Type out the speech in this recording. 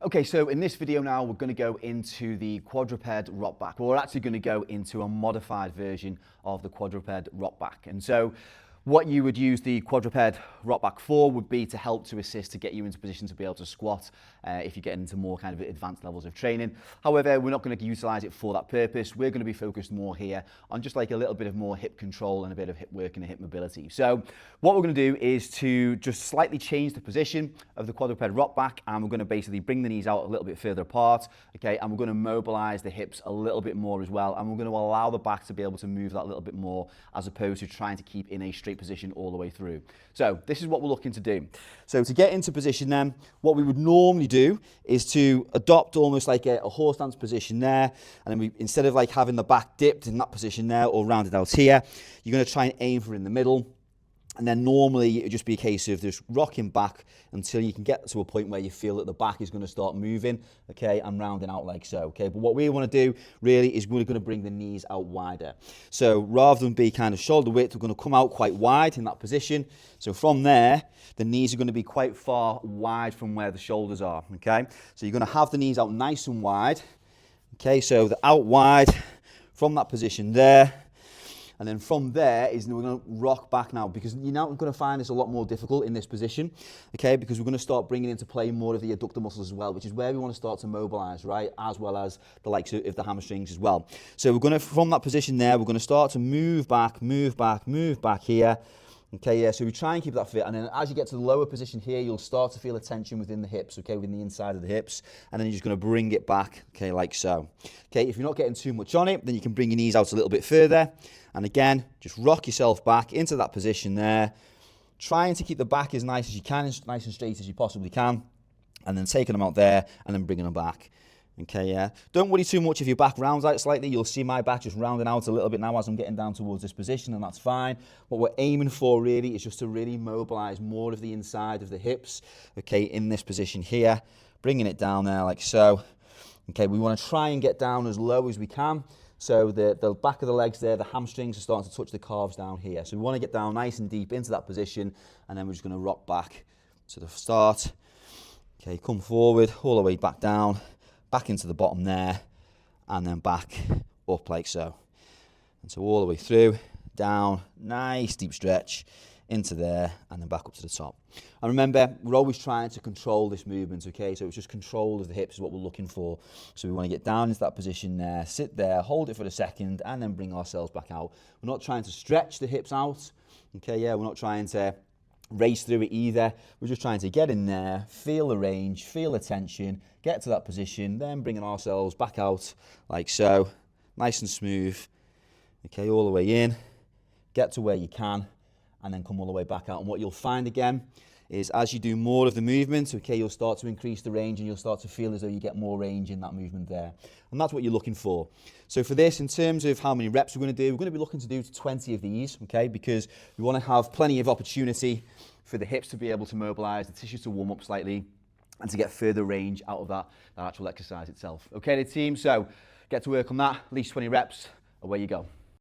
Okay, so in this video now, we're going to go into the quadruped rockback. Well, we're actually going to go into a modified version of the quadruped rockback. And so what you would use the quadruped rockback for would be to help to assist to get you into position to be able to squat if you get into more kind of advanced levels of training. However, we're not going to utilize it for that purpose. We're going to be focused more here on just like a little bit of more hip control and a bit of hip work and hip mobility. So what we're going to do is to just slightly change the position of the quadruped rockback, and we're going to basically bring the knees out a little bit further apart, okay, and we're going to mobilize the hips a little bit more as well, and we're going to allow the back to be able to move that little bit more as opposed to trying to keep in a straight position all the way through. So this is what we're looking to do. So to get into position then, what we would normally do is to adopt almost like a horse stance position there, and then we, instead of like having the back dipped in that position there or rounded out here, you're going to try and aim for in the middle. And then normally it would just be a case of just rocking back until you can get to a point where you feel that the back is going to start moving, okay, and rounding out like so, okay. But what we want to do really is we're going to bring the knees out wider. So rather than be kind of shoulder width, we're going to come out quite wide in that position. So from there, the knees are going to be quite far wide from where the shoulders are, okay. So you're going to have the knees out nice and wide, okay. So they're out wide from that position there. And then from there is we're going to rock back now, because you're now going to find this a lot more difficult in this position, okay, because we're going to start bringing into play more of the adductor muscles as well, which is where we want to start to mobilize, right, as well as the likes of the hamstrings as well. So we're going to, from that position there, we're going to start to move back here. Okay, yeah, so we try and keep that fit, and then as you get to the lower position here, you'll start to feel a tension within the hips, okay, within the inside of the hips, and then you're just going to bring it back, okay, like so. Okay, if you're not getting too much on it, then you can bring your knees out a little bit further, and again, just rock yourself back into that position there, trying to keep the back as nice as you can, as nice and straight as you possibly can, and then taking them out there, and then bringing them back. Okay, yeah. Don't worry too much if your back rounds out slightly. You'll see my back just rounding out a little bit now as I'm getting down towards this position, and that's fine. What we're aiming for really is just to really mobilize more of the inside of the hips, okay, in this position here, bringing it down there like so. Okay, we want to try and get down as low as we can. So the back of the legs there, the hamstrings are starting to touch the calves down here. So we want to get down nice and deep into that position, and then we're just going to rock back to the start. Okay, come forward, all the way back down, back into the bottom there, and then back up like so. And so all the way through, down, nice deep stretch, into there, and then back up to the top. And remember, we're always trying to control this movement, okay? So it's just control of the hips is what we're looking for. So we want to get down into that position there, sit there, hold it for a second, and then bring ourselves back out. We're not trying to stretch the hips out, okay? Yeah, we're not trying to race through it either. We're just trying to get in there, feel the range, feel the tension, get to that position, then bringing ourselves back out like so, nice and smooth. Okay, all the way in, get to where you can, and then come all the way back out. And what you'll find again is as you do more of the movement, okay, you'll start to increase the range, and you'll start to feel as though you get more range in that movement there. And that's what you're looking for. So for this, in terms of how many reps we're going to do, we're going to be looking to do 20 of these, okay, because we want to have plenty of opportunity for the hips to be able to mobilize, the tissues to warm up slightly, and to get further range out of that actual exercise itself. Okay, the team, so get to work on that, at least 20 reps, away you go.